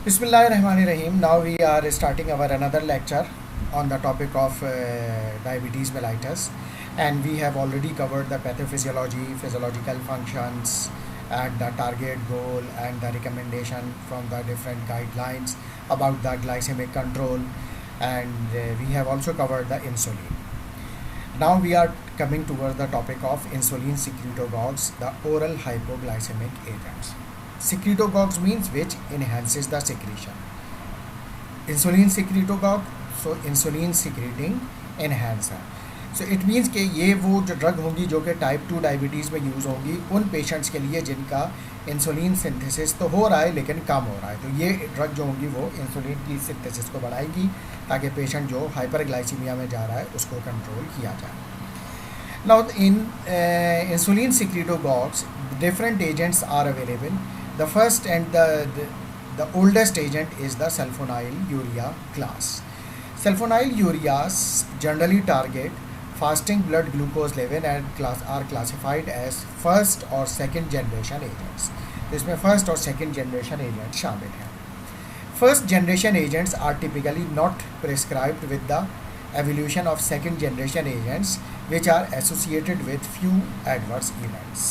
Bismillahirrahmanirrahim. Now we are starting our another lecture on the topic of diabetes mellitus, and we have already covered the pathophysiology, physiological functions, and the target goal and the recommendation from the different guidelines about the glycemic control, and we have also covered the insulin. Now we are coming towards the topic of insulin secretagogues, the oral hypoglycemic agents. Secretagogues means which enhances the secretion. Insulin secretagogue, so insulin secreting enhancer. So it means कि ये वो जो drug होंगी जो कि type 2 diabetes में use होंगी उन पेशेंट्स के लिए जिनका इंसुलिन सिंथेसिस तो हो रहा है लेकिन कम हो रहा है, तो ये ड्रग जो होंगी वो इंसुलिन की सिंथेसिस को बढ़ाएगी ताकि पेशेंट जो हाइपरग्लाइसीमिया में जा रहा है उसको कंट्रोल किया जाए. Now in insulin secretagogues, different agents are available. The first and the oldest agent is the sulfonylurea class. Sulfonylureas generally target fasting blood glucose level and are classified as first or second generation agents. इसमें first और second generation agents शामिल हैं. First generation agents are typically not prescribed with the evolution of second generation agents which are associated with few adverse events.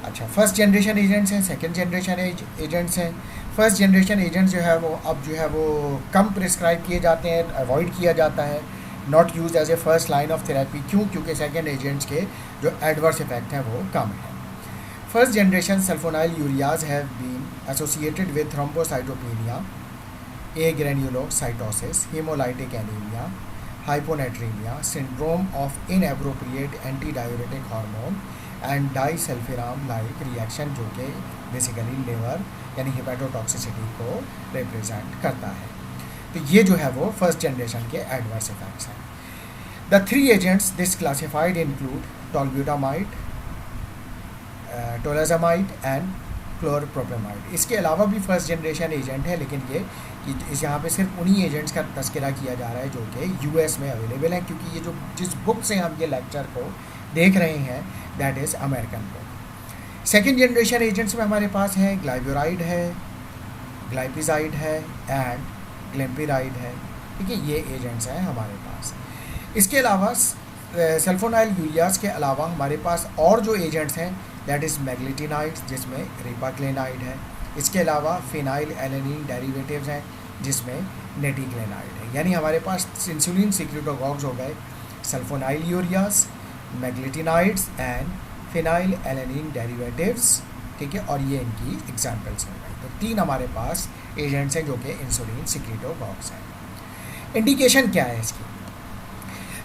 अच्छा, first generation agents हैं, second generation agents हैं. First generation agents जो है वो अब जो है वो कम प्रिस्क्राइब किए जाते हैं, अवॉइड किया जाता है, not use as a first line of therapy. क्यों? क्योंकि सेकेंड एजेंट्स के जो एडवर्स इफेक्ट हैं वो कम हैं. First generation sulfonylureas have been associated with thrombocytopenia, agranulocytosis, haemolytic anaemia, hyponatremia, syndrome of inappropriate antidiuretic hormone and disulfiram like reaction जो कि बेसिकली लिवर यानी हेपेटोटॉक्सिसिटी को रिप्रेजेंट करता है. तो ये जो है वो फर्स्ट जनरेशन के एडवर्स इफेक्ट्स हैं. The three agents this classified include tolbutamide, tolazamide and chlorpropamide. इसके अलावा भी फर्स्ट जनरेशन एजेंट है, लेकिन ये इस यहाँ पे सिर्फ उन्हीं एजेंट्स का तस्करा किया जा रहा है जो कि यूएस में अवेलेबल है, क्योंकि ये जो जिस बुक से हम ये लेक्चर को देख रहे हैं that is American book. Second generation agents में हमारे पास है ग्लाइब्यूराइड है, ग्लाइपिजाइड है एंड ग्लेम्पिराइड है. ठीक है, ये एजेंट्स हैं हमारे पास. इसके अलावा सल्फोनाइलयूरियाज के अलावा हमारे पास और जो एजेंट्स हैं दैट इज़ मैग्लिटिनाइड्स जिसमें रिपाक्लेनाइड है. इसके अलावा फिनाइल एलेनिन डेरिवेटिव्स हैं जिसमें नेटिक्लेनाइड है. यानी हमारे पास इंसुलिन सिक्रेटोगॉग्स हो गए सल्फोनाइलयूरियाज, मैग्लिटिनाइड्स एंड फिनाइल एलेनिन डेरिवेटिव्स. ठीक है, और ये इनकी एग्जाम्पल्स हो गए. तो तीन हमारे पास एजेंट्स हैं जो कि इंसुलिन सिक्रेटोगॉग्स हैं. इंडिकेशन क्या है इसकी?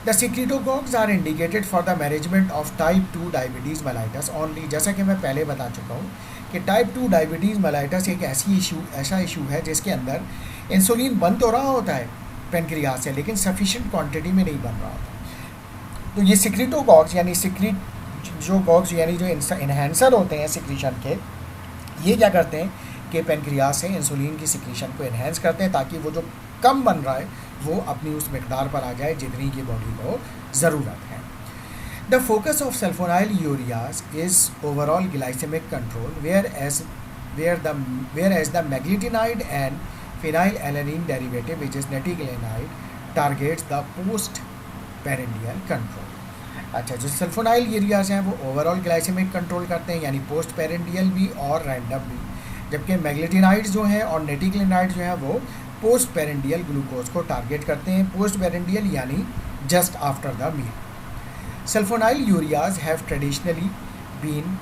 The secretagogues are indicated for the management of type 2 diabetes mellitus only. जैसा कि मैं पहले बता चुका हूँ कि टाइप 2 डायबिटीज़ मेलाइटस एक ऐसा इशू है जिसके अंदर इंसुलिन बन तो रहा होता है पेनक्रियास से, लेकिन सफिशिएंट क्वांटिटी में नहीं बन रहा होता. तो ये सिक्रेटोगॉग्स यानी सिक्रेटोगॉग्स यानी जो इन्हेंसर होते हैं सिक्रीशन के, ये क्या करते हैं कि पेनक्रियास से इंसुलिन की सिक्रीशन को इन्हेंस करते हैं ताकि वो जो कम बन रहा है वो अपनी उस मिकदार पर आ जाए जितनी की बॉडी को ज़रूरत है. The focus of sulfonylureas is overall glycemic control, whereas the meglitinide and phenylalanine derivative, which is neticlenide, targets the post-prandial control. अच्छा, जो सल्फोनाइलयूरियाज हैं वो ओवरऑल ग्लाइसेमिक कंट्रोल करते हैं यानी पोस्ट पेरेंडियल भी और रैंडम भी, जबकि मैग्लिटिनाइड्स जो हैं और नेटिक्लेनाइड्स जो हैं वो पोस्ट पेरेंडियल ग्लूकोज को टारगेट करते हैं. पोस्ट पेरेंडियल यानी just after the meal. Sulfonylureas have traditionally been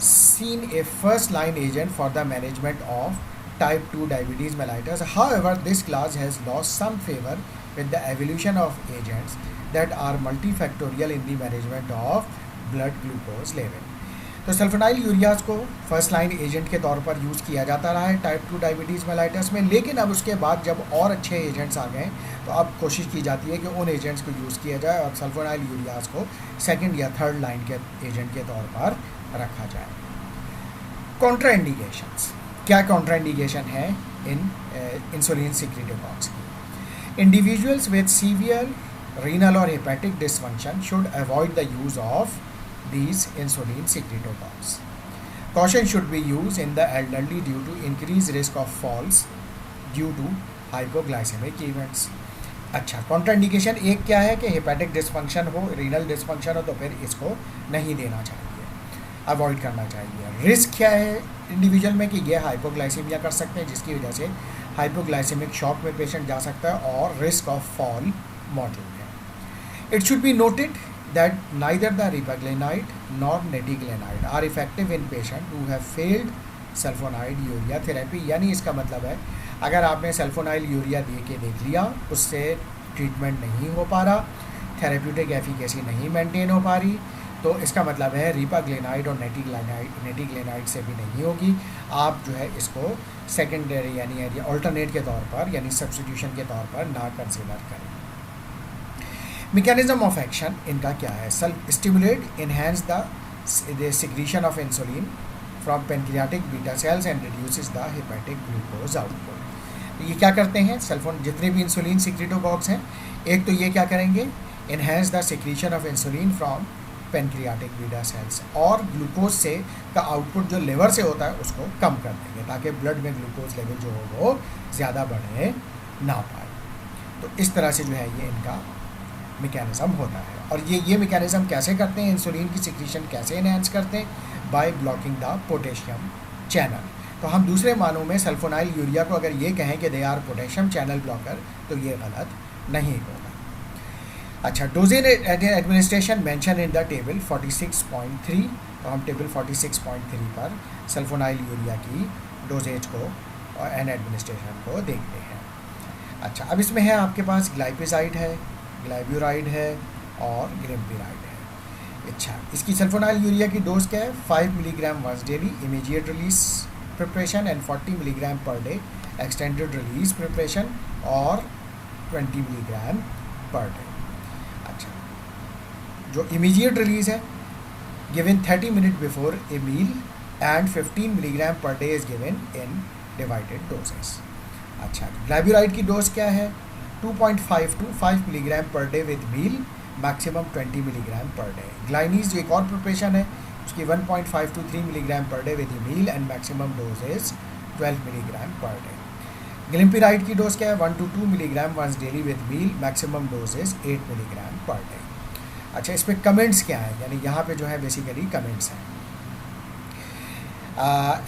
seen a first-line agent for the management of type 2 diabetes mellitus. However, this class has lost some favor with the evolution of agents that are multifactorial in the management of blood glucose level. तो सल्फोनाइलयूरियाज को first line agent के तौर पर use किया जाता रहा है type 2 diabetes mellitus में, लेकिन अब उसके बाद जब और अच्छे एजेंट्स आ गए तो अब कोशिश की जाती है कि उन एजेंट्स को यूज़ किया जाए और सल्फोनाइलयूरियाज को सेकंड या थर्ड लाइन के एजेंट के तौर पर रखा जाए. कॉन्ट्राइंडिकेशंस, क्या कॉन्ट्राइंडिकेशन है इन इंसुलिन सिक्रेटोगॉग्स की? इंडिविजुअल्स विद सीवियर रीनल और hepatic dysfunction should avoid the use of these insulin secretagogues. Caution should be used in the elderly due to increased risk of falls due to hypoglycaemic events. अच्छा, contraindication एक क्या है कि hepatic dysfunction हो, renal dysfunction हो, तो फिर इसको नहीं देना चाहिए, अवॉइड करना चाहिए। रिस्क क्या है इंडिविजुअल में कि ये हाइपोग्लाइसीमिया कर सकते हैं, जिसकी वजह से हाइपोग्लाइसेमिक शॉक में पेशेंट जा सकता है और रिस्क ऑफ फॉल मौजूद है। It should be noted that neither the repaglinide nor nateglinide are effective in patient who have failed sulfonylurea therapy. यानी इसका मतलब है अगर आपने सल्फोनाइल यूरिया दे के देख लिया, उससे ट्रीटमेंट नहीं हो पा रहा, थेरेप्यूटिक एफिकेसी नहीं मेंटेन हो पा रही, तो इसका मतलब है रिपाग्लिनाइड और नेटिग्लिनाइड से भी नहीं होगी। आप जो है इसको सेकेंडरी यानी अल्टरनेट के तौर पर यानी सब्स्टिट्यूशन के तौर पर ना कंसिडर करें। मैकेनिज्म ऑफ एक्शन इनका क्या है? Self stimulate enhance the secretion of insulin from pancreatic beta cells and reduces the hepatic glucose output. ये क्या करते हैं? सेल्फोन जितने भी इंसुलिन सिक्रीटोकॉक्स हैं, एक तो ये क्या करेंगे, enhance the secretion of insulin from pancreatic beta cells, और ग्लूकोज से का आउटपुट जो लिवर से होता है उसको कम कर देंगे ताकि ब्लड में ग्लूकोज लेवल जो हो वो ज़्यादा बढ़े ना पाए। तो इस तरह से जो है ये इनका मैकेनिज़्म होता है। और ये मैकेनिज़्म कैसे करते हैं, इंसुलिन की सिक्रीशन कैसे इनहेंस करते हैं? By blocking the potassium channel. तो हम दूसरे मानों में सल्फोनाइल यूरिया को अगर ये कहें कि they are potassium channel blocker, तो ये गलत नहीं होगा। अच्छा, doses administration mention in the table 46.3। तो हम टेबल 46.3 पर सल्फोनाइल यूरिया की डोजेज को एंड एडमिनिस्ट्रेशन को देखते हैं। अच्छा, अब इसमें है आपके पास ग्लाइपेसाइड है, ग्लाइब्यूराइड है और ग्लिम्पिराइड है। अच्छा, इसकी सल्फोनाइल यूरिया की डोज क्या है? 5 milligram once daily immediate release preparation and 40 milligram per day extended release preparation और 20 मिलीग्राम पर डे। अच्छा, जो इमीडिएट रिलीज है given 30 minute before a meal and 15 milligram per day is given in divided doses. अच्छा, glyburide की dose क्या है? 2.5 to 5 milligram per day with meal, maximum 20 milligram per day. Glinides जो एक और प्रिपरेशन है उसकी 1.5 to 3 milligram per day with meal and maximum dose is 12 milligram per day. Glimepiride की डोज क्या है? 1 to 2 milligram once daily with meal, maximum dose is 8 milligram per day. अच्छा, इस पर कमेंट्स क्या है? यानी यहाँ पे जो है बेसिकली कमेंट्स हैं।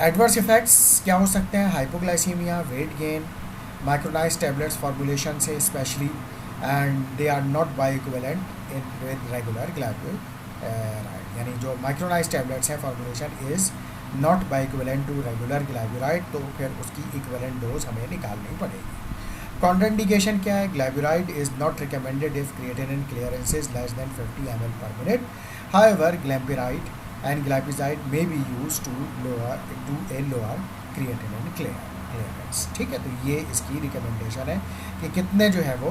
एडवर्स इफेक्ट्स क्या हो सकते हैं? Hypoglycaemia, weight gain, micronize tablets formulation से specially, and they are not bioequivalent in with regular glyburide. यानी जो माइक्रोनाइज टैबलेट्स हैं formulation is not bioequivalent to regular glyburide, तो फिर उसकी इक्विवेलेंट डोज हमें निकालनी पड़ेगी। कॉन्ट्राइंडिकेशन क्या है? Glyburide is not recommended if creatinine clearance is less than 50 ml per minute. However, ग्लिम्पिराइड and glipizide may be used to a lower creatinine clearance। ठीक है, तो ये इसकी रिकमेंडेशन है कि कितने जो है वो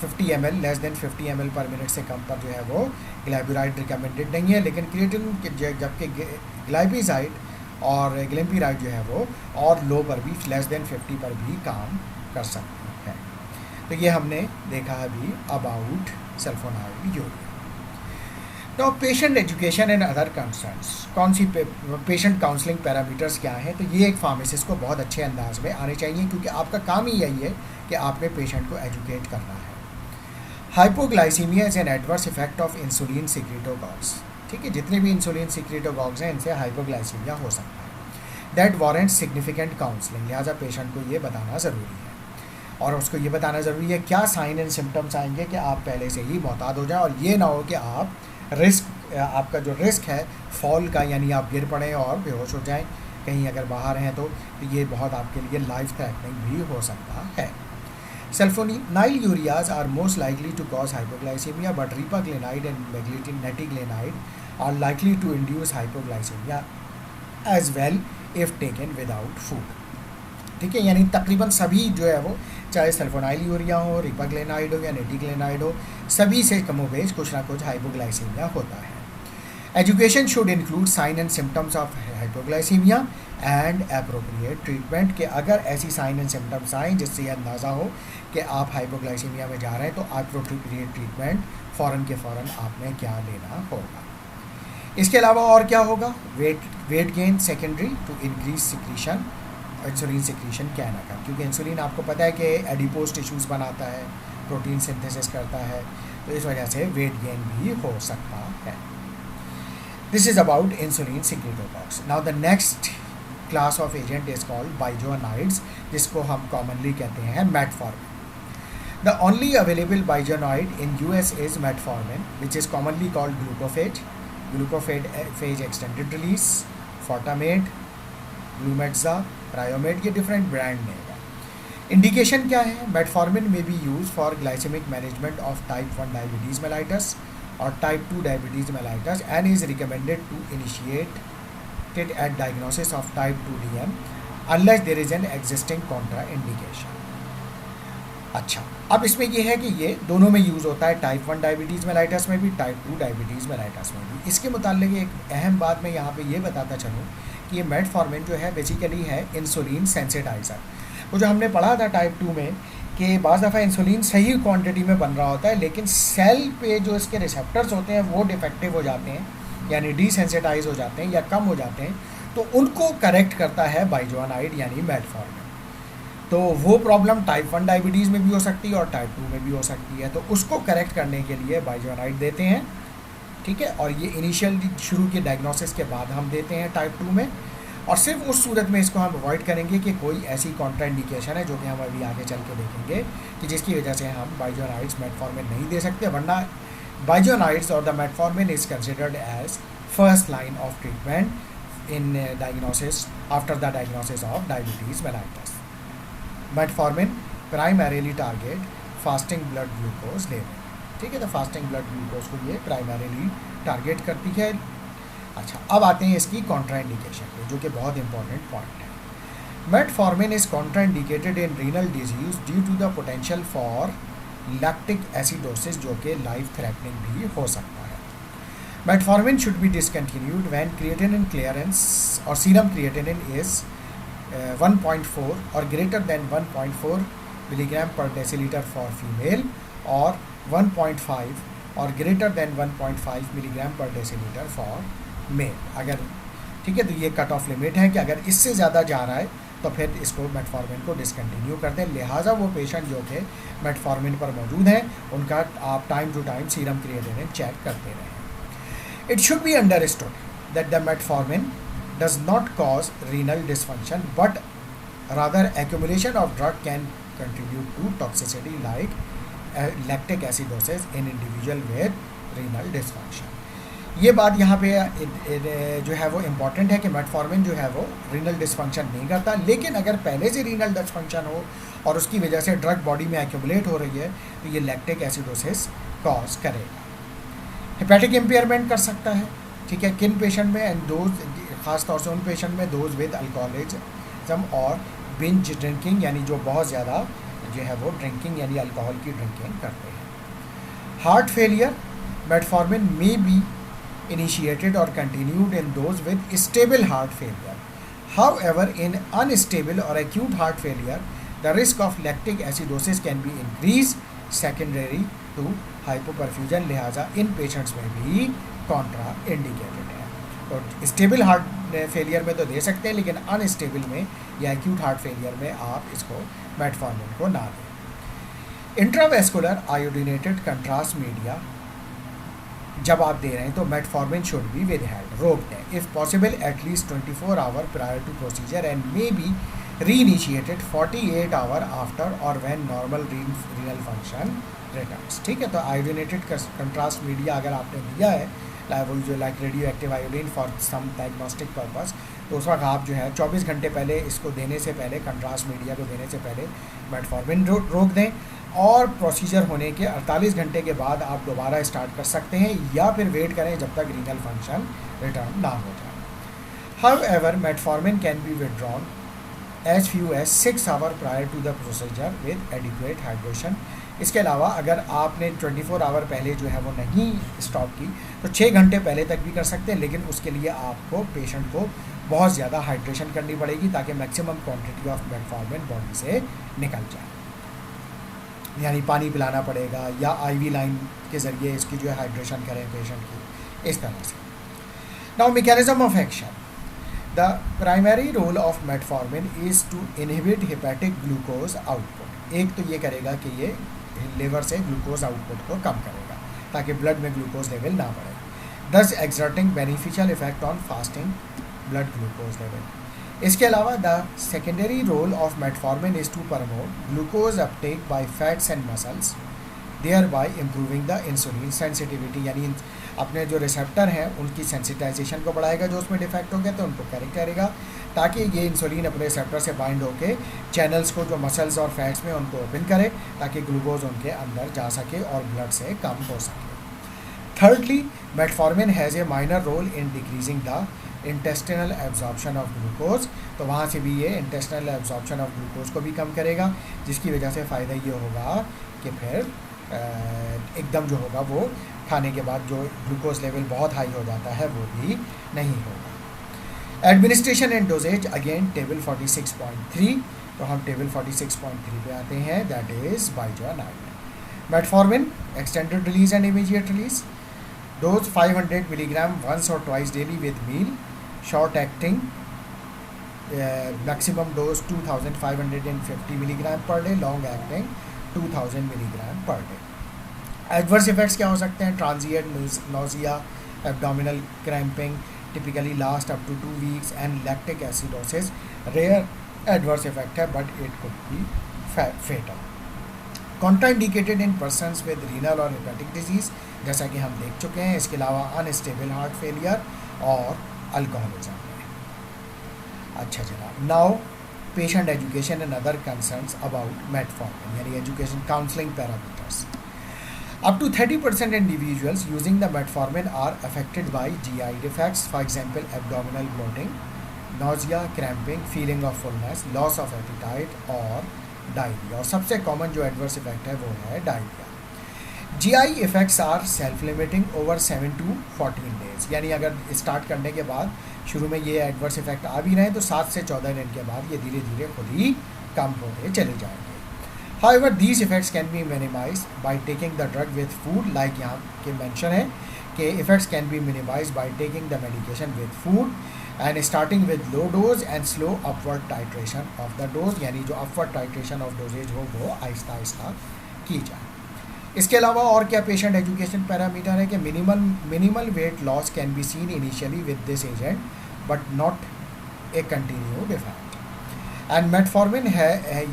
50 ml, less than 50 ml per minute से कम पर जो है वो ग्लाइब्यूराइड रिकमेंडेड नहीं है। लेकिन क्रिएटिनिन जबकि ग्लाइपिसाइड और ग्लिम्पिराइड जो है वो और लो पर भी, लेस देन 50 पर भी काम कर सकते हैं। तो ये हमने देखा अभी अबाउट सल्फोनाइल यूरिया। तो patient education and other concerns, कौन सी पेशेंट काउंसलिंग पैरामीटर्स क्या हैं? तो ये एक फार्मासिस्ट को बहुत अच्छे अंदाज में आने चाहिए, क्योंकि आपका काम ही यही है कि आपने पेशेंट को एजुकेट करना है। Hypoglycaemia is an adverse effect of insulin secretagogues. ठीक है, जितने भी इंसुलिन सिक्रीटोकॉक्स हैं इनसे हाइपोग्लाइसीमिया हो सकता है। दैट वारंट सिग्निफिकेंट काउंसलिंग, लिहाजा पेशेंट को ये बताना ज़रूरी है, और उसको ये बताना ज़रूरी है क्या साइन एंड सिम्टम्स आएंगे कि आप पहले से ही मोहतात हो जाएं, और ये ना हो कि आप आपका जो रिस्क है फॉल का, यानी आप गिर पड़ें और बेहोश हो जाएं कहीं अगर बाहर हैं, तो ये बहुत आपके लिए लाइफ थ्रेटनिंग भी हो सकता है। Sulfonylureas are most likely to cause hypoglycaemia, but repaglinide and nateglinide are likely to induce hypoglycaemia as well if taken without food. ठीक है, यानी तकरीबन सभी जो है वो, चाहे सल्फोनाइल यूरिया हो, रिपाग्लिनाइड हो या नेटिग्लिनाइड हो, सभी से कमोबेश कुछ ना कुछ हाइपोग्लाइसीमिया होता है। Education should include sign and symptoms of hypoglycaemia and appropriate treatment, के अगर ऐसी साइन एंड सिम्टम्स आएँ जिससे यह अंदाज़ा हो कि आप हाइपोग्लाइसीमिया में जा रहे हैं, तो एप्रोप्रिएट ट्रीटमेंट फ़ौरन के फ़ौरन आपने क्या लेना होगा। इसके अलावा और क्या होगा? Weight gain secondary to increase secretion insulin secretion can occur, क्योंकि इंसुलिन आपको पता है कि एडिपोज टिश्यूज़ बनाता है, प्रोटीन सिंथेसिस करता है, तो इस वजह से वेट गेन भी हो सकता है. This is about insulin secretagogues. Now the next class of agent is called biguanides, जिसको हम कॉमनली कहते हैं metformin. The only available biguanide in US is metformin, which is commonly called Glucophage, Glucophage extended release, Fortamet, Glumetza, Riomet, ये different brand name है. Indication क्या है? Metformin may be use for glycaemic management of type 1 diabetes mellitus और type 2 diabetes mellitus and is recommended to initiated at diagnosis of type 2 DM unless there is an existing contraindication. अच्छा, अब इसमें यह है कि ये दोनों में यूज़ होता है, टाइप 1 डायबिटीज़ मेलाइटस में भी, टाइप 2 डायबिटीज़ मेलाइटस में भी. इसके मुताल्लिक एक अहम बात मैं यहाँ पे ये बताता चलूँ कि ये मेटफॉर्मिन जो है बेसिकली है इंसुलिन सेंसिटाइज़र. वो जो हमने पढ़ा था टाइप 2 में कि बाज़ दफ़ा इंसुलिन सही क्वांटिटी में बन रहा होता है, लेकिन सेल पे जो इसके रिसेप्टर्स होते हैं वो डिफेक्टिव हो जाते हैं, यानी डिसेंसिटाइज हो जाते हैं या कम हो जाते हैं, तो उनको करेक्ट करता है बाइजोनाइड यानी मेटफॉर्मिन. तो वो प्रॉब्लम टाइप 1 डायबिटीज़ में भी हो सकती है और टाइप 2 में भी हो सकती है, तो उसको करेक्ट करने के लिए बाइजोनाइड देते हैं. ठीक है, और ये इनिशियल शुरू के डायग्नोसिस के बाद हम देते हैं टाइप 2 में, और सिर्फ उस सूरत में इसको हम अवॉइड करेंगे कि कोई ऐसी कॉन्ट्राइंडिकेशन है जो कि हम अभी आगे चल के देखेंगे कि जिसकी वजह से हम बाइजोनाइड्स मेटफॉर्मिन नहीं दे सकते. वरना बाइजोनाइड्स और the metformin is considered as first line of treatment in diagnosis after the diagnosis of diabetes mellitus. Metformin primarily target fasting blood glucose level. ठीक है, तो फास्टिंग ब्लड ग्लूकोज को ये प्राइमरीली टारगेट करती है. अच्छा, अब आते हैं इसकी कॉन्ट्राइंडिकेशन पे, जो कि बहुत इंपॉर्टेंट पॉइंट है. Metformin is contraindicated in renal disease due to the potential for lactic acidosis, जो कि लाइफ थ्रेटनिंग भी हो सकता है. Metformin should be discontinued when creatinine clearance और सीरम क्रिएटिनिन इज 1.4 और greater than 1.4 milligram per decilitre for female और 1.5 और greater than 1.5 milligram per decilitre for male. अगर ठीक है, तो ये कट ऑफ लिमिट है कि अगर इससे ज़्यादा जा रहा है तो फिर इसको मेटफॉर्मिन को डिसकंटिन्यू कर दें. लिहाजा वो पेशेंट जो कि मेटफॉर्मिन पर मौजूद हैं उनका आप time to time serum creatinine check करते रहें. It should be understood that the metformin does not cause renal dysfunction, but rather accumulation of drug can contribute to toxicity like lactic acidosis in individual with renal dysfunction. ये बात यहाँ पे जो है वो important है कि मेटफॉर्मिन जो है वो रीनल डिस्फंक्शन नहीं करता, लेकिन अगर पहले से रीनल डिस्फंक्शन हो और उसकी वजह से ड्रग बॉडी में एक्यूमुलेट हो रही है तो ये लैक्टिक एसिडोसिस कॉज करेगा. हेपेटिक इम्पेयरमेंट कर सकता है. ठीक है, किन पेशेंट में? एंड दोज, ख़ास तौर से उन पेशेंट में दोज विद अल्कोहलिज्म और बिंज ड्रिंकिंग, यानी जो बहुत ज़्यादा जो है वो ड्रिंकिंग यानी अल्कोहल की ड्रिंकिंग करते हैं. Heart failure, metformin may be initiated or continued in those with stable heart failure. However, in unstable or acute heart failure, the risk of lactic acidosis can be increased secondary to hypoperfusion. लिहाजा इन patients में भी Contra indicated है. तो stable heart failure में तो दे सकते हैं, लेकिन अनस्टेबल में या एक्यूट हार्ट फेलियर में आप इसको मेटफॉर्मिन को ना दें. इंट्रावेस्कुलर आयोडीनेटेड कंट्रास्ट मीडिया जब आप दे रहे हैं तो मेटफॉर्मिन शुड बी विदहेल्ड, रोक दें. If possible at least 24 hour prior to procedure and may be reinitiated 48 hour after और when normal renal function returns. ठीक है, तो आयोडीनेटेड कंट्रास्ट मीडिया अगर आपने दिया है वो जो like radio active iodine for some diagnostic purpose, तो उस वक्त आप जो है 24 घंटे पहले इसको देने से पहले, कंट्रास्ट मीडिया को देने से पहले मेटफॉर्मिन रोक दें, और प्रोसीजर होने के 48 घंटे के बाद आप दोबारा स्टार्ट कर सकते हैं या फिर वेट करें जब तक रीनल फंक्शन रिटर्न ना हो जाए. However, metformin can be withdrawn as few as 6 hour prior to the procedure with adequate hydration. इसके अलावा अगर आपने 24 आवर पहले जो है वो नहीं स्टॉप की तो 6 घंटे पहले तक भी कर सकते हैं, लेकिन उसके लिए आपको पेशेंट को बहुत ज़्यादा हाइड्रेशन करनी पड़ेगी ताकि maximum quantity of metformin body से निकल जाए. यानी पानी पिलाना पड़ेगा या आईवी लाइन के ज़रिए इसकी जो है हाइड्रेशन करें पेशेंट की, इस तरह से. Now mechanism of action. The primary role of metformin is to inhibit hepatic glucose output. एक तो ये करेगा कि ये लिवर से ग्लूकोज आउटपुट को कम करेगा ताकि ब्लड में ग्लूकोज लेवल ना बढ़े, thus exerting beneficial effect on fasting blood glucose level. इसके अलावा the secondary role of metformin is to promote glucose uptake by fats and muscles, thereby improving the insulin sensitivity, यानी अपने जो receptor हैं उनकी sensitisation को बढ़ाएगा, जो उसमें डिफेक्ट हो गया तो उनको करेक्ट करेगा ताकि ये इंसुलिन अपने रिसेप्टर से बाइंड होके चैनल्स को जो मसल्स और फैट्स में उनको ओपन करे ताकि ग्लूकोज उनके अंदर जा सके और ब्लड से कम हो सके। Thirdly, metformin has a minor role in decreasing the intestinal absorption of glucose, तो वहाँ से भी ये इंटेस्टिनल एब्जॉर्प्शन ऑफ ग्लूकोज को भी कम करेगा, जिसकी वजह से फ़ायदा ये होगा कि फिर एकदम जो होगा वो खाने के बाद जो ग्लूकोज लेवल बहुत हाई हो जाता है वो भी नहीं होगा। Administration and dosages, again table 46.3, तो हम टेबल 46.3 पे आते हैं, that is biguanide. Metformin extended release and immediate release, dose 500 milligram once और twice daily with meal, short acting maximum dose 2550 milligram per day, long acting 2000 milligram per day. Adverse effects क्या हो सकते हैं? Transient nausea, abdominal cramping typically last up to 2 weeks and lactic acidosis rare adverse effect है but it could be fatal. Contraindicated in persons with renal और hepatic disease, जैसा कि हम देख चुके हैं। इसके अलावा अनस्टेबल हार्ट फेलियर और अल्कोहलिज्म है। अच्छा जनाब, now patient education and other concerns about metformin, यानी education counselling parameters. Up to 30% individuals using the metformin are affected by GI defects, for example, abdominal bloating, nausea, cramping, feeling of fullness, loss of appetite और diarrhea। और सबसे common जो adverse effect है वो है diarrhoea. GI effects are self limiting over 7 to 14 days, यानी अगर start करने के बाद शुरू में ये एडवर्स इफेक्ट आ भी रहे हैं तो 7 से 14 दिन के बाद ये धीरे धीरे खुद ही कम होते चले जाएंगे। However, these effects can be minimized by taking the drug with food, like यहाँ के mention है कि effects can be minimized by taking the medication with food and starting with low dose and slow upward titration of the dose, यानी जो upward titration of dosage हो वो आहिस्ता आहिस्ता की जाए। इसके अलावा और क्या पेशेंट एजुकेशन पैरामीटर है कि minimal weight loss can be scene initially with this agent but not a continued effect. And metformin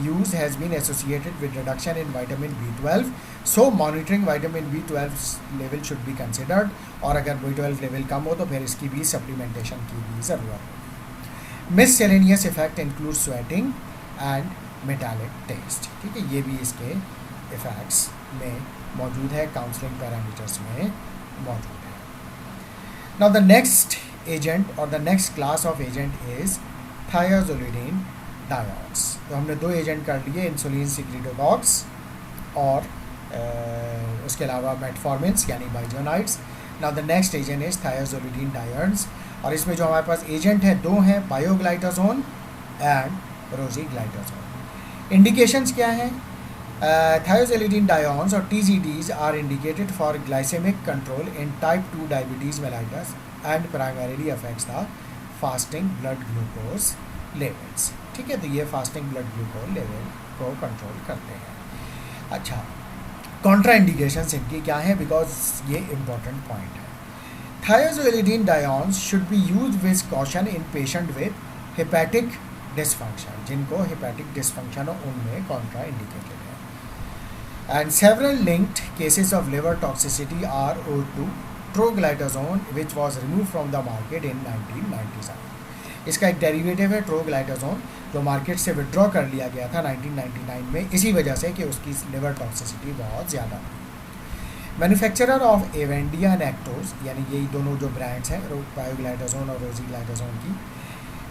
use has been associated with reduction in vitamin B12, so monitoring vitamin B12 level should be considered, और अगर B12 level कम हो तो फिर इसकी भी supplementation की भी ज़रूरत है। Miscellaneous effect include sweating and metallic taste, ठीक है, ये भी इसके इफेक्ट्स में मौजूद है, काउंसलिंग पैरामीटर्स में मौजूद है। नाउ द नेक्स्ट एजेंट और the next class of agent is thiazolidinediones. तो हमने 2 एजेंट कर लिए, इंसुलिन सिक्रेटोकॉक्स और उसके अलावा मेटफॉर्मिन्स यानी biguanides. Now the next agent is thiazolidinediones, और इसमें जो हमारे पास एजेंट हैं 2 हैं, पायोग्लाइटाजोन एंड रोजीग्लाइटाजोन। इंडिकेशंस क्या हैं? थायोजोलिडीन डायोन्स और TZDs are indicated for glycaemic control in type 2 diabetes mellitus and primarily affects the fasting blood glucose levels, ठीक है, तो ये फास्टिंग ब्लड ग्लूकोज लेवल को कंट्रोल करते हैं। अच्छा, कॉन्ट्रा इंडिकेशंस इनकी क्या है, बिकॉज ये इंपॉर्टेंट पॉइंट है। Thiazolidinediones should be use with caution in patient with hepatic dysfunction, जिनको हेपेटिक डिसफंक्शन हो उनमें कॉन्ट्रा इंडिकेटेड है। And several linked cases of liver toxicity are owed to troglitazone which was remove from the market in 1997। इसका एक derivative है ट्रोग्लाइटाजोन जो market से withdraw कर लिया गया था 1999 में, इसी वजह से कि उसकी लिवर टॉक्सिसिटी बहुत ज़्यादा थी। मैन्युफैक्चरर ऑफ एवेंडिया एंड एक्टोस, यानी यही दोनों जो ब्रांड्स हैं पायोग्लाइटाजोन और रोजीग्लाइटाजोन की,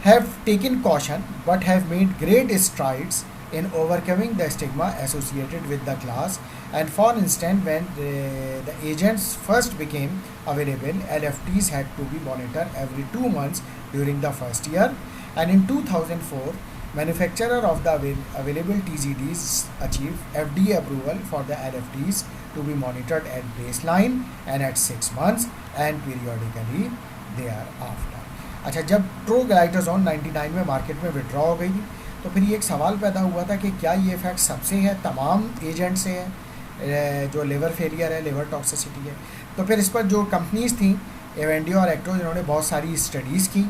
have taken caution but have made great strides in overcoming the stigma associated with the class, and for instance when the agents first became available, LFTs had to be monitored every 2 months during the first year, and in 2004 manufacturer of the available TZDs achieved FDA approval for the LFTs to be monitored at baseline and at 6 months and periodically thereafter। अच्छा, जब ट्रोग्लाइटाजोन 99 में market में withdraw हो गई थी, तो फिर ये एक सवाल पैदा हुआ था कि क्या ये इफेक्ट सबसे है, तमाम एजेंट से है, जो लिवर फेलियर है, लिवर टॉक्सिसिटी है। तो फिर इस पर जो कंपनीज थी एवेंडियो और एक्टो, इन्होंने बहुत सारी स्टडीज़ की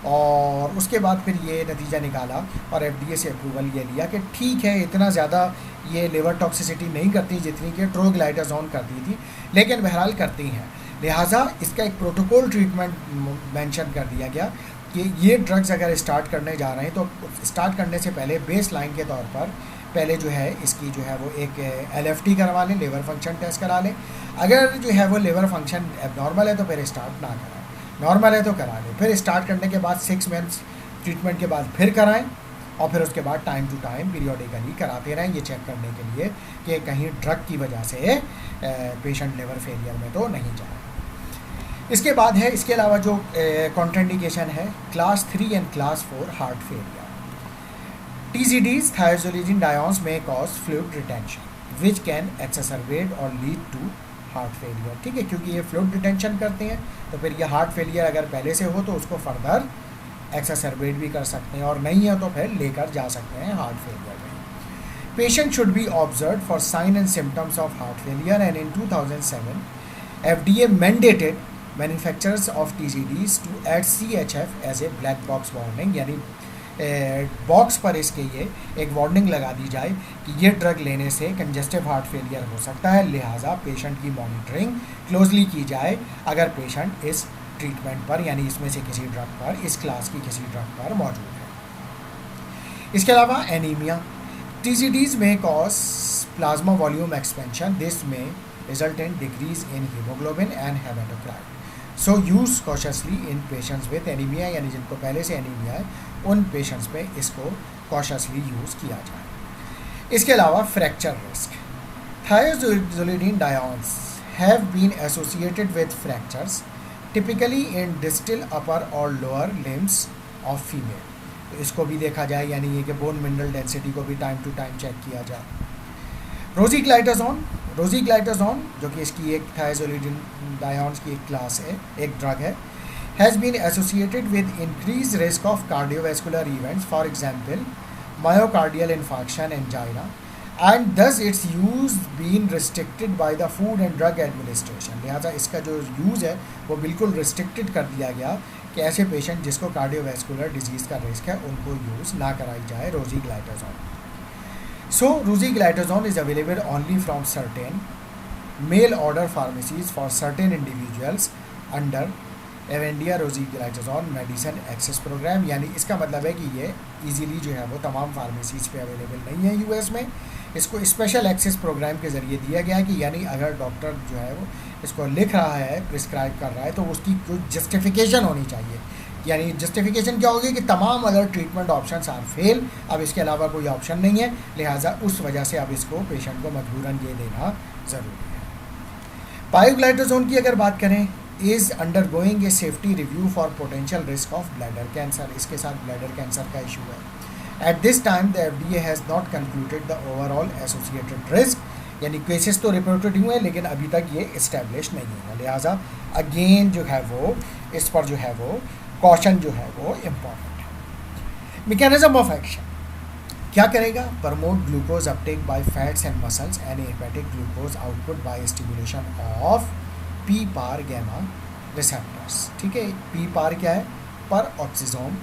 और उसके बाद फिर ये नतीजा निकाला और एफडीए से अप्रूवल ये लिया कि ठीक है, इतना ज़्यादा ये लिवर टॉक्सिसिटी नहीं करती जितनी कि ट्रोग्लाइटाजोन करती थी, लेकिन बहरहाल करती हैं। लिहाजा इसका एक प्रोटोकॉल ट्रीटमेंट मेंशन कर दिया गया कि ये ड्रग्स अगर स्टार्ट करने जा रहे हैं तो स्टार्ट करने से पहले बेस लाइन के तौर पर पहले जो है इसकी जो है वो एक एलएफटी करवा लें, लिवर फंक्शन टेस्ट करा लें। अगर जो है वो लिवर फंक्शन एबनॉर्मल है तो फिर स्टार्ट ना कराएं, नॉर्मल है तो करा लें। फिर स्टार्ट करने के बाद 6 मंथ्स ट्रीटमेंट के बाद फिर कराएं और फिर उसके बाद टाइम टू टाइम पीरियोडिकली कराते रहें, ये चेक करने के लिए कि कहीं ड्रग की वजह से पेशेंट लिवर फेलियर में तो नहीं जा रहा। इसके बाद है, इसके अलावा जो कॉन्ट्राइंडिकेशन है class 3 and class 4 heart failure. TZDs, thiazolidinediones may cause fluid retention, which can exacerbate or lead to heart failure. ठीक है, क्योंकि ये फ्लूइड रिटेंशन करते हैं तो फिर ये हार्ट फेलियर अगर पहले से हो तो उसको फर्दर एक्सेसरबेट भी कर सकते हैं और नहीं है तो फिर लेकर जा सकते हैं हार्ट फेलियर में। Patient should be observe for sign and symptoms of heart failure and in 2007 FDA mandated manufacturers of TZDs to add CHF as a black box warning, यानी बॉक्स पर इसके ये एक वार्निंग लगा दी जाए कि ये ड्रग लेने से कंजेस्टिव हार्ट फेलियर हो सकता है, लिहाजा पेशेंट की मॉनिटरिंग क्लोजली की जाए अगर पेशेंट इस ट्रीटमेंट पर यानी इसमें से किसी ड्रग पर, इस क्लास की किसी ड्रग पर मौजूद है। इसके अलावा anaemia, TZDs may cause plasma volume expansion, this may result in decrease in haemoglobin and haematocrit, so use cautiously in patients with anaemia, यानी जिनको पहले से एनीमिया है उन पेशेंट्स पे इसको कॉशसली यूज़ किया जाए। इसके अलावा fracture risk, thiazolidinediones have been associated with fractures typically in distal upper or lower limbs of female, तो इसको भी देखा जाए, यानी ये कि बोन मिनरल डेंसिटी को भी टाइम टू टाइम चेक किया जाए। रोजीग्लाइटाजोन जो कि इसकी एक thiazolidinediones की एक क्लास है, एक ड्रग है, has been associated with increased risk of cardiovascular events, for example myocardial infarction, angina, and thus its use been restricted by the Food and Drug Administration। लिहाजा इसका जो यूज़ है वो बिल्कुल रिस्ट्रिक्टेड कर दिया गया कि ऐसे पेशेंट जिसको कार्डियोवैस्कुलर डिजीज़ का रिस्क है उनको यूज़ ना कराई जाए रोजीग्लाइटाजोन। So rosiglatazone is available only from certain mail order pharmacies for certain individuals under Avandia rosiglitazone medicine access programme, यानी इसका मतलब है कि ये इजीली जो है वो तमाम फार्मेसीज पे अवेलेबल नहीं है यूएस में। इसको स्पेशल एक्सेस प्रोग्राम के ज़रिए दिया गया है कि यानी अगर डॉक्टर जो है वो इसको लिख रहा है, प्रिस्क्राइब कर रहा है, तो उसकी कुछ जस्टिफिकेशन होनी चाहिए। यानी जस्टिफिकेशन क्या होगी कि तमाम other treatment options are fail, अब इसके अलावा कोई ऑप्शन नहीं है, लिहाजा उस वजह से अब इसको पेशेंट को मजबूरन ये देना ज़रूरी है। पायोग्लाइटाजोन की अगर बात करें, is undergoing A safety review for potential risk of bladder cancer, इसके साथ ब्लैडर कैंसर का इशू है। At this time the FDA has not concluded the overall associated risk, यानी केसेस तो रिपोर्टेड हुए हैं लेकिन अभी तक ये इस्टेब्लिश नहीं हुआ, लिहाजा अगेन जो है वो इस पर जो है वो कॉशन जो है वो इम्पॉर्टेंट है। मैकेनिज्म ऑफ एक्शन क्या करेगा? Promote glucose uptake by fats and muscles and hepatic glucose output by stimulation of PPAR gamma receptors. ठीक है, PPAR क्या है? Peroxisome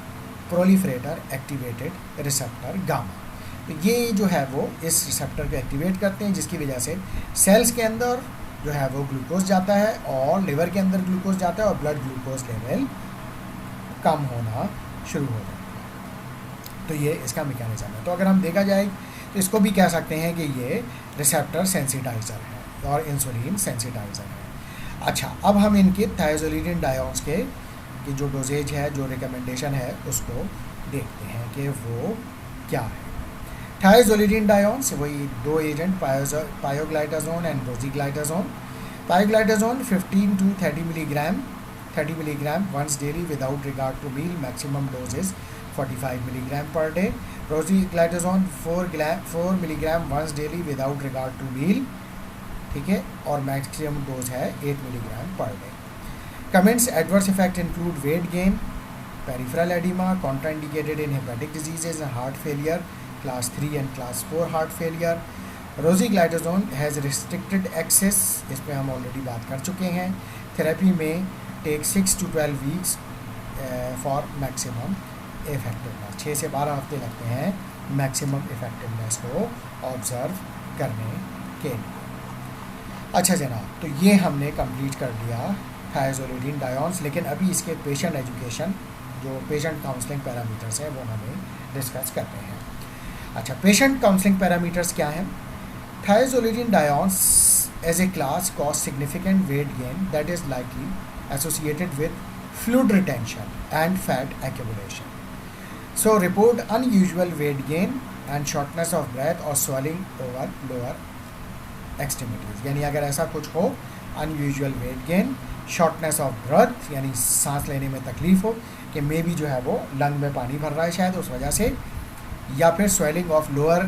proliferator activated receptor gamma. तो ये जो है वो इस रिसेप्टर को एक्टिवेट करते हैं जिसकी वजह से सेल्स के अंदर जो है वो ग्लूकोज जाता है और लिवर के अंदर ग्लूकोज जाता है और ब्लड ग्लूकोज लेवल कम होना शुरू हो जाता है। तो ये इसका मैकेनिज्म है। तो अगर हम देखा जाए तो इसको भी कह सकते हैं कि ये रिसेप्टर सेंसिटाइज़र है और इंसुलिन सेंसिटाइज़र है। अच्छा, अब हम इनके thiazolidinediones के की जो डोजेज है, जो रिकमेंडेशन है, उसको देखते हैं कि वो क्या है। thiazolidinediones वही दो agent पायोग्लाइटाजोन and रोजीग्लाइटाजोन। पायोग्लाइटाजोन 15 to 30 milligram once daily without regard to meal, maximum dose is 45 milligram per day। रोजीग्लाइटाजोन 4 milligram once daily without regard to meal, ठीक है, और मैक्सिमम डोज है 8 milligram per day. Comments adverse effect include weight gain, peripheral edema, contraindicated in hepatic diseases and heart failure, class 3 and class 4 heart failure. Rosiglitazone has restricted access, इस पर हम already बात कर चुके हैं. थेरेपी में take 6 to 12 weeks for maximum effectiveness. 6 से 12 हफ्ते लगते हैं मैक्सिमम इफेक्टिवनेस को ऑब्जर्व करने के लिए. अच्छा जनाब, तो ये हमने कंप्लीट कर लिया थायोजोलिडीन डायोन्स. लेकिन अभी इसके पेशेंट एजुकेशन, जो पेशेंट काउंसलिंग पैरामीटर्स हैं, वो हमें डिस्कस करते हैं. अच्छा, पेशेंट काउंसलिंग पैरामीटर्स क्या हैं? Thiazolidinediones as a class cause significant weight gain that is likely associated with fluid retention and fat accumulation. So report unusual weight gain and shortness of breath or swelling over lower extremities. यानी अगर ऐसा कुछ हो, unusual weight gain, shortness of breath यानी सांस लेने में तकलीफ हो, कि मे बी जो है वो लंग में पानी भर रहा है शायद उस वजह से, या फिर swelling of lower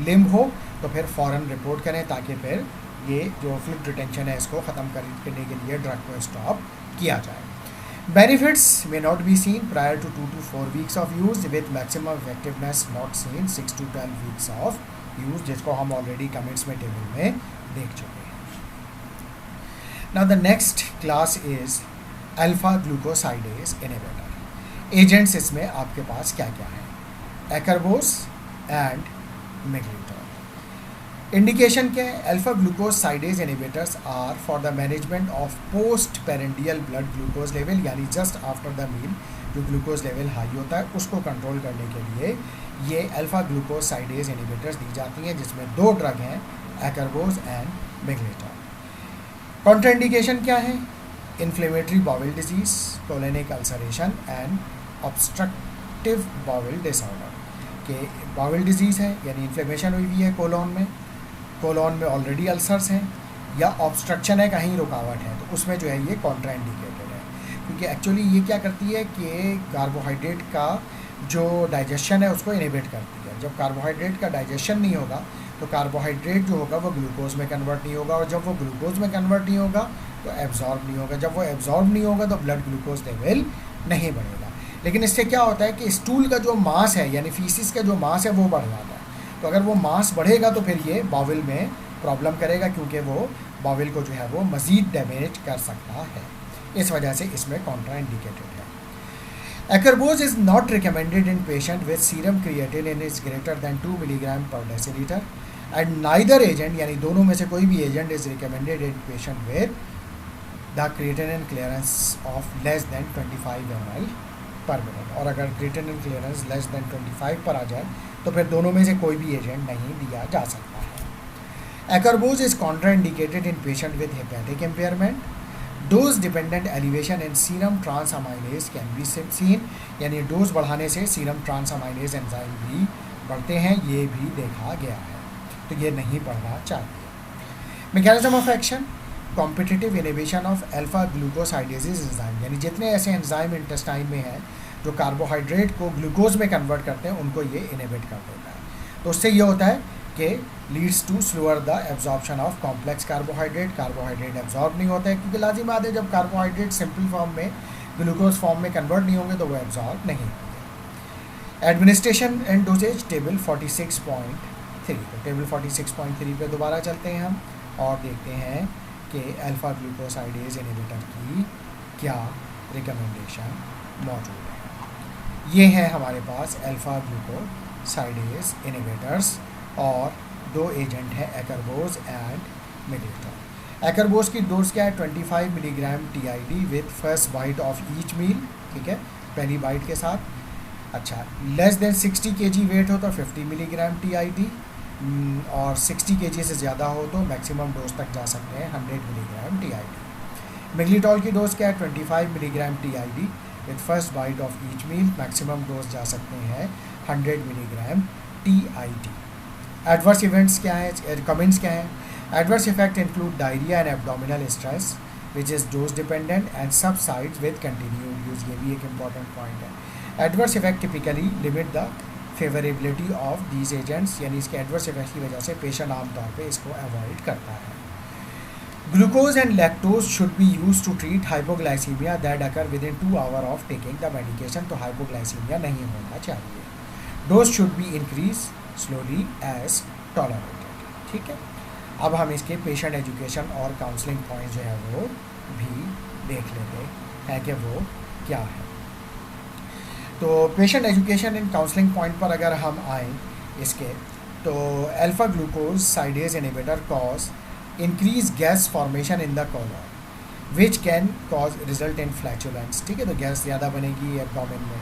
limb हो, तो फिर फ़ौरन रिपोर्ट करें ताकि फिर ये जो fluid retention है इसको ख़त्म करने के लिए ड्रग को स्टॉप किया जाए. Benefits may not be seen prior to 2 to 4 weeks of use with maximum effectiveness not seen 6 to 12 weeks of use, जिसको हम ऑलरेडी कमेंट्स में टेबल में देख चुके हैं. Now the next class is alpha glucosidase inhibitor. Agents इसमें आपके पास क्या क्या हैं? Acarbose and Miglitol. इंडिकेशन क्या है? Alpha glucosidase inhibitors are for the management of post prandial blood glucose level, यानी जस्ट आफ्टर द मील जो ग्लूकोज लेवल हाई होता है उसको कंट्रोल करने के लिए ये अल्फा ग्लूकोसाइडेज इनहिबिटर्स दी जाती हैं, जिसमें 2 ड्रग हैं, एक्राबोज एंड मिग्लेटॉल. कॉन्ट्राइंडिकेशन क्या है? Inflammatory bowel disease, colonic ulceration and obstructive bowel disorder. के बाउल डिजीज़ है यानी इन्फ्लेमेशन हुई है कोलोन में ऑलरेडी अल्सर्स हैं, या ऑब्स्ट्रक्शन है, कहीं रुकावट है, तो उसमें जो है ये कॉन्ट्राइंडिकेटेड है. क्योंकि एक्चुअली ये क्या करती है कि कार्बोहाइड्रेट का जो डाइजेशन है उसको इनहिबिट करती है. जब कार्बोहाइड्रेट का डाइजेशन नहीं होगा तो कार्बोहाइड्रेट जो होगा वो ग्लूकोज में कन्वर्ट नहीं होगा, और जब वो ग्लूकोज में कन्वर्ट नहीं होगा तो एब्जॉर्ब नहीं होगा. जब वो एब्जॉर्ब नहीं होगा तो ब्लड ग्लूकोज लेवल नहीं बढ़ेगा. लेकिन इससे क्या होता है कि स्टूल का जो मास है यानी फीसिस का जो मास है वो बढ़ जाता है. तो अगर वो मास बढ़ेगा तो फिर ये बाउल में प्रॉब्लम करेगा, क्योंकि वो बाउल को जो है वो मज़ीद डैमेज कर सकता है. इस वजह से इसमें कॉन्ट्राइंडिकेटेड है. Acarbose is not recommended in patient with serum creatinine is greater than 2 milligram per decilitre and neither agent यानी दोनों में से कोई भी agent is recommended in patient with the creatinine clearance of less than 25 ml per minute. और अगर creatinine clearance less than 25 पर आ जाए तो फिर दोनों में से कोई भी एजेंट नहीं दिया जा सकता है. Acarbose is contraindicated in patient with hepatic impairment. Dose dependent elevation in serum transaminase can be seen, यानी डोज बढ़ाने से सीरम ट्रांसअमाइनेज एंजाइम भी बढ़ते हैं, ये भी देखा गया है, तो ये नहीं बढ़ना चाहिए. Mechanism of action, competitive inhibition of alpha glucosidase enzyme, यानी जितने ऐसे एंजाइम इंटेस्टाइन में हैं जो कार्बोहाइड्रेट को ग्लूकोज में कन्वर्ट करते हैं उनको ये इनहिबिट कर देता है. तो उससे ये होता है कि leads to slower the absorption of complex carbohydrate absorb नहीं होते हैं, क्योंकि लाजिम बात है जब कार्बोहाइड्रेट सिंपल फॉर्म में ग्लूकोज फॉर्म में कन्वर्ट नहीं होंगे तो वो एब्जॉर्ब नहीं होंगे. Administration and doses table 46.3. तो टेबल 46.3 पे दोबारा चलते हैं हम और देखते हैं कि अल्फा ग्लूकोसाइडेज इनहिबिटर की क्या रिकमेंडेशन मौजूद है. ये है हमारे पास अल्फा ग्लूकोसाइडेज इनहिबिटर्स और 2 एजेंट हैं, एक्राबोज एंड मिग्लेटॉल. एक्राबोज की डोज क्या है? 25 milligram TID with first bite of each meal, ठीक है, पहली बाइट के साथ. अच्छा, लेस देन 60 kg वेट हो तो 50 मिलीग्राम TID, और 60 kg से ज़्यादा हो तो मैक्सिमम डोज तक जा सकते हैं 100 मिलीग्राम TID. मिग्लेटॉल की डोज क्या है? 25 milligram TID with first bite of each meal, maximum dose जा सकते हैं 100 मिलीग्राम TID. एडवर्स इवेंट्स क्या है, कमेंट्स क्या हैं? Adverse effect include diarrhoea and abdominal stress which is dose dependent and subsides with continued use. ये भी एक इंपॉर्टेंट पॉइंट है. Adverse effect typically limit the favourability of these agents, यानी इसके एडवर्स इफेक्ट की वजह से पेशेंट आमतौर पे इसको अवॉइड करता है. Glucose and lactose should be used to treat hypoglycemia that occur within 2 hours of taking the medication. तो hypoglycemia नहीं होना चाहिए. Dose should be increased slowly as tolerated. ठीक है. अब हम इसके पेशेंट एजुकेशन और काउंसलिंग पॉइंट जो है वो भी देख लेते हैं कि वो क्या है. तो patient education and counselling point पर अगर हम आएँ इसके, तो alpha glucosidase inhibitor cause increase gas formation in the colon which can cause result in flatulence. ठीक है, तो गैस ज़्यादा बनेगी एब्डोमेन में.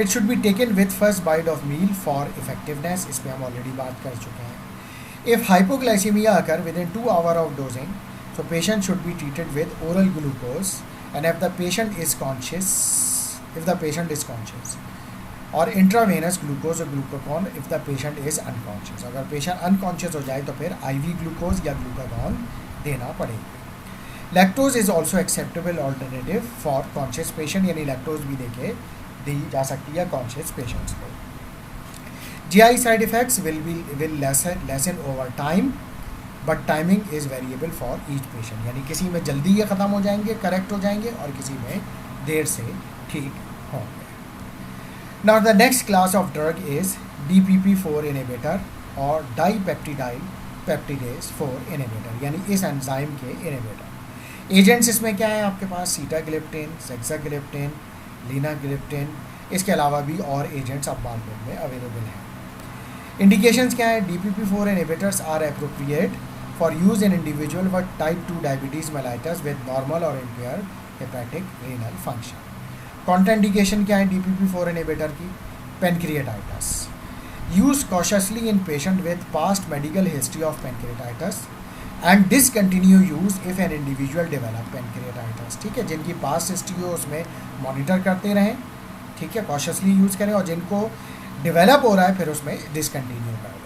It should be taken with first bite of meal for effectiveness. इस पर हम ऑलरेडी बात कर चुके हैं. If hypoglycemia occur within 2 hours of dosing, so patient should be treated with oral glucose, and if the patient is conscious, or intravenous glucose or glucagon if the patient is unconscious. अगर patient unconscious हो जाए तो फिर IV glucose या glucagon देना पड़ेगा. Lactose is also acceptable alternative for conscious patient, यानी lactose भी दी जा सकती है conscious patients को. GI side effects will lessen over time, but timing is variable for each patient. यानी किसी में जल्दी ये ख़त्म हो जाएंगे, करेक्ट हो जाएंगे, और किसी में देर से ठीक होंगे. Now the next class of drug is DPP4 inhibitor और dipeptidyl peptidase 4 inhibitor, यानी इस एंजाइम के इनहिबिटर. एजेंट्स इसमें क्या है आपके पास? Sitagliptin, saxagliptin, linagliptin. इसके अलावा भी और एजेंट्स अब मार्केट में अवेलेबल हैं. इंडिकेशंस क्या है? DPP4 inhibitors are appropriate for use in individual with type 2 diabetes mellitus with normal or impaired hepatic renal function. Contraindication क्या है DPP4 inhibitor की? Pancreatitis. Use cautiously in patient with past medical history of pancreatitis and discontinue use if an individual develop pancreatitis. ठीक है, जिनकी past history हो उसमें monitor करते रहें. ठीक है, कॉशियसली यूज़ करें, और जिनको डेवलप हो रहा है फिर उसमें डिसकंटिन्यू कर दें.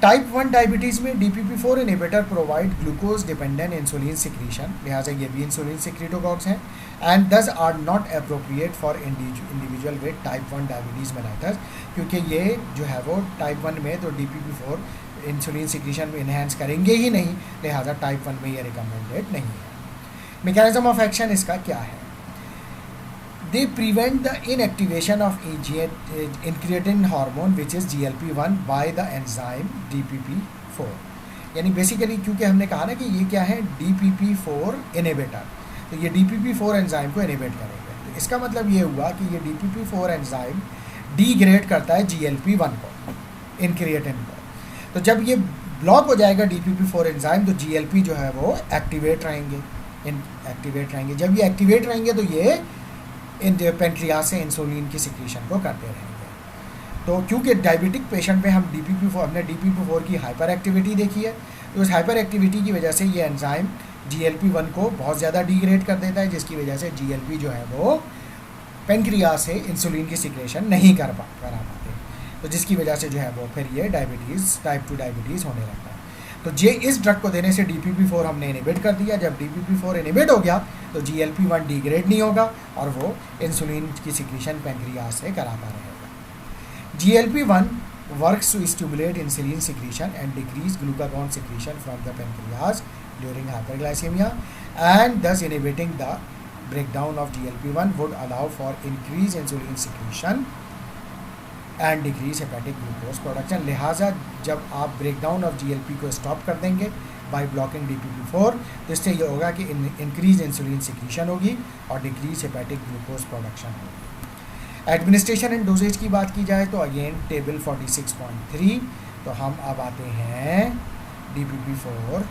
टाइप 1 डायबिटीज़ में DPP4 inhibitor provide glucose dependent insulin secretion, लिहाजा ये भी इंसुलिन सिक्रीटोकॉक्स हैं, and thus are not appropriate for individual with type 1 diabetes mellitus, क्योंकि ये जो है वो टाइप 1 में तो DPP4 इंसुलिन सिक्रीशन में इन्हेंस करेंगे ही नहीं, लिहाजा टाइप 1 में ये रिकमेंडेड नहीं है. मैकेनिज्म ऑफ एक्शन इसका क्या है? They prevent the inactivation of incretin hormone which is GLP-1 by the enzyme DPP4. यानी बेसिकली क्योंकि हमने कहा ना कि ये क्या है DPP4 इनहिबिटर, तो ये DPP4 एंजाइम को इनहिबिट करेंगे. तो इसका मतलब ये हुआ कि ये DPP4 एंजाइम डीग्रेड करता है GLP-1 को, इंक्रिएटिन को. तो जब ये ब्लॉक हो जाएगा DPP4 एंजाइम तो GLP जो है वो एक्टिवेट रहेंगे. जब ये एक्टिवेट रहेंगे तो ये इन पेनक्रियास से इंसुलिन की सिक्रीशन को करते रहेंगे. तो क्योंकि डायबिटिक पेशेंट में हमने DPP4 की हाइपर एक्टिविटी देखी है, तो उस हाइपर एक्टिविटी की वजह से ये एंजाइम GLP-1 को बहुत ज़्यादा डिग्रेड कर देता है, जिसकी वजह से GLP जो है वो पेनक्रियास से इंसुलिन की सिक्रेशन नहीं करा पाते, तो जिसकी वजह से जो है वो फिर ये डायबिटीज़ टाइप 2 डायबिटीज़ होने लगता है. तो इस ड्रग को देने से DPP4 हमने इनहिबिट कर दिया. जब DPP4 इनहिबिट हो गया तो GLP-1 डिग्रेड नहीं होगा और वो इंसुलिन की सिक्रीशन पेनक्रियास से कराता रहेगा. GLP-1 works to stimulate insulin secretion and decrease glucagon secretion from the pancreas during hyperglycemia, and thus inhibiting the breakdown of GLP-1 would allow for increased insulin secretion and decrease hepatic glucose production. लिहाजा जब आप breakdown of GLP को stop कर देंगे by blocking DPP4, तो इससे ये होगा कि इंक्रीज इंसुलिन सिक्रीशन होगी और डिक्रीज हेपेटिक ग्लूकोज प्रोडक्शन होगी. एडमिनिस्ट्रेशन एंड डोजेज की बात की जाए तो अगेन टेबल 46.3. तो हम अब आते हैं DPP4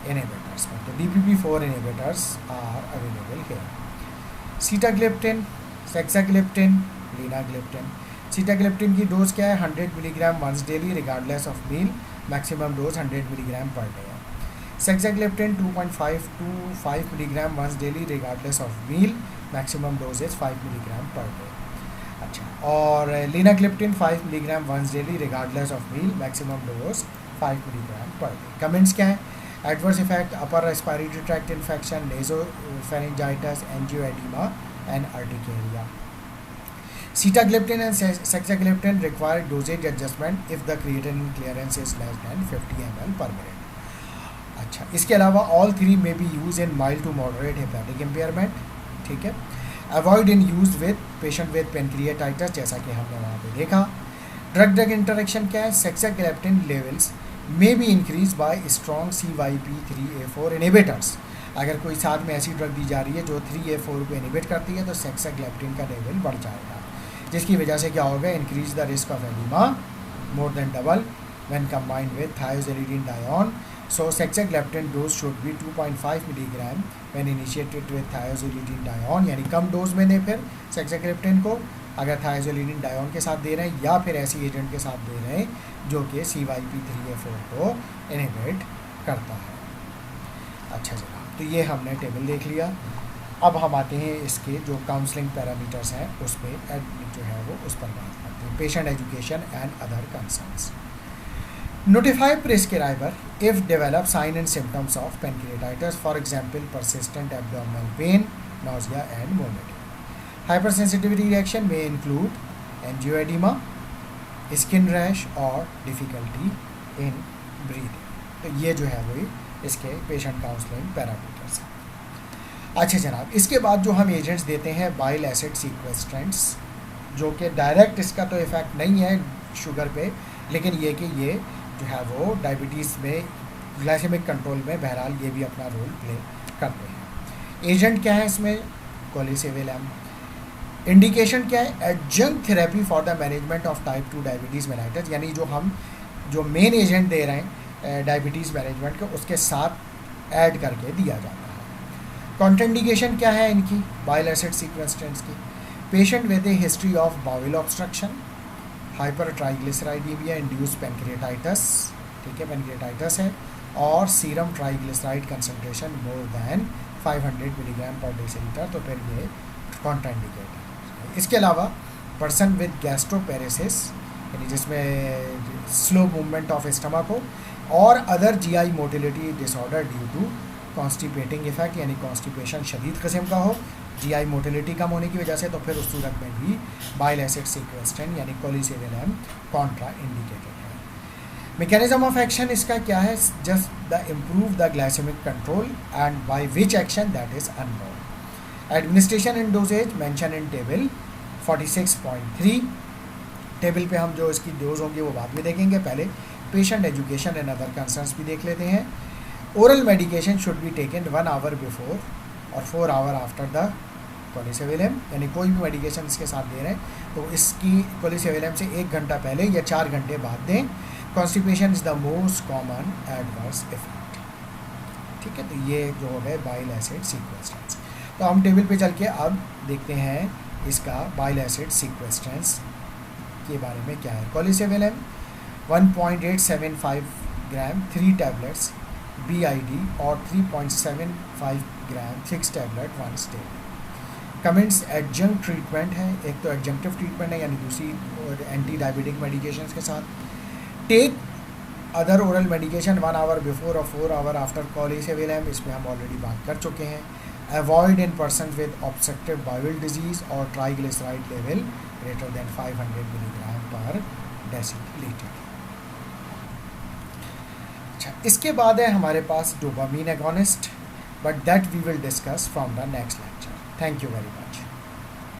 इनहिबिटर्स में. तो DPP4 inhibitors are available here. Sitagliptin, saxagliptin, linagliptin. Sitagliptin की डोज क्या है? 100 milligram once daily regardless of meal. Maximum dose 100 milligram per day है. Saxagliptin 2.5 to 5 milligram once daily regardless of meal. Maximum dose is 5 milligram per day. अच्छा, और linagliptin 5 milligram once daily regardless of meal. Maximum dose 5 milligram per day. Comments क्या है? Adverse effect upper respiratory tract infection, nasopharyngitis, angioedema and urticaria. Sitagliptin and sexagliptin require dosage adjustment if the creatinine clearance is less than 50 ml per minute. अच्छा, इसके अलावा all three may be use in mild to moderate hepatic impairment, ठीक है। Avoid in use with patient with pancreatitis, जैसा कि हमने वहाँ पे देखा। ड्रग ड्रग इंटरेक्शन क्या है, saxagliptin levels may be increase by strong CYP3A4 inhibitors. अगर कोई साथ में ऐसी ड्रग दी जा रही है जो 3A4 को इनहिबिट करती है तो सेक्साग्लेप्टिन का लेवल बढ़ जाएगा, जिसकी वजह से क्या होगा, increase the risk of oedema more than double when combined with thiazolidinedione. So saxagliptin dose should be 2.5 milligram when initiated with thiazolidinedione, यानी कम डोज में दें फिर सेक्साग्लेप्टिन को अगर thiazolidinedione के साथ दे रहे हैं या फिर ऐसी एजेंट के साथ दे रहे हैं जो कि CYP3A4 को इनहिबिट करता है। अच्छा जनाब, तो ये हमने टेबल देख लिया। अब हम आते हैं इसके जो काउंसलिंग पैरामीटर्स हैं उस पर जो है वो उस पर बात करते हैं। Patient education and other concerns. Notify prescriber if develop sign and symptoms of pancreatitis, for example persistent abdominal pain, nausea and vomiting. Hypersensitivity reaction may include angioedema, skin rash और difficulty in breathing. तो ये जो है वो इसके patient counselling parameters हैं। अच्छा जनाब, इसके बाद जो हम एजेंट्स देते हैं बाइल एसिड सीक्वेस्ट्रेंट्स, जो कि डायरेक्ट इसका तो इफेक्ट नहीं है शुगर पे, लेकिन ये कि ये जो है वो डायबिटीज़ में ग्लाइसेमिक कंट्रोल में बहरहाल ये भी अपना रोल प्ले करते हैं। एजेंट क्या है इसमें, कोलिसिविलम। इंडिकेशन क्या है, adjunct therapy for the management of type 2 diabetes mellitus, यानी जो मेन एजेंट दे रहे हैं डायबिटीज़ मैनेजमेंट के उसके साथ ऐड करके दिया जाता है। कॉन्ट्राइंडिकेशन क्या है इनकी, बाइल एसिड सीक्वेस्ट्रेंट्स की, patient with a history of bowel obstruction, hypertriglyceridaemia induce pancreatitis, ठीक है पेनक्रिएटाइटिस है, और serum triglyceride concentration more than 500 milligram per decilitre, तो फिर ये कॉन्ट्राइंडिकेट है। इसके अलावा पर्सन विद गैस्ट्रोपेरेसिस, यानी जिसमें स्लो मूवमेंट ऑफ स्टमक हो, और other GI motility disorder due to constipating effect, यानी कॉन्स्टिपेशन शदीद किस्म का हो GI मोटिलिटी कम होने की वजह से, तो फिर उस सूरत में भी बाइल एसिड सीक्वेस्ट्रेंट यानी कोलिसिविलम कॉन्ट्रा इंडिकेटेड है। मैकेनिज्म ऑफ एक्शन इसका क्या है, just the improve the glycaemic control and by which action that is unknown. Administration in doses mention in table 46.3। Table पे हम जो इसकी डोज होंगी वो बाद में देखेंगे, पहले patient education and other concerns भी देख लेते हैं। Oral medication should be taken 1 hour before और 4 आवर आफ्टर द कोलिसिविलम, यानी कोई भी मेडिकेशन इसके साथ दे रहे हैं तो इसकी कोलिसिविलम से 1 घंटा पहले या 4 घंटे बाद दें। Constipation is the most common adverse effect, ठीक है। तो ये जो हो गए बाइल एसिड सीक्वेस्ट्रेंट्स। तो हम टेबल पे चल के अब देखते हैं इसका बाइल एसिड सीक्वेस्ट्रेंट्स के बारे में क्या है। कोलिसिविलम 1.875 ग्राम 3 टैबलेट्स BID और 3.75 gram 6 tablet once daily. Comments adjunct treatment है, एक तो एडजंक्टिव ट्रीटमेंट है यानी दूसरी एंटी डायबिटिक मेडिकेशन के साथ। Take other oral medication 1 hour before और 4 आवर आफ्टर कोलिसिविलम, इसमें हम ऑलरेडी बात कर चुके हैं। Avoid in person with obstructive bowel disease और triglyceride level greater than 500 milligram per decilitre. अच्छा, इसके बाद है हमारे पास dopamine agonist, but that we will discuss from the next lecture. Thank you very much.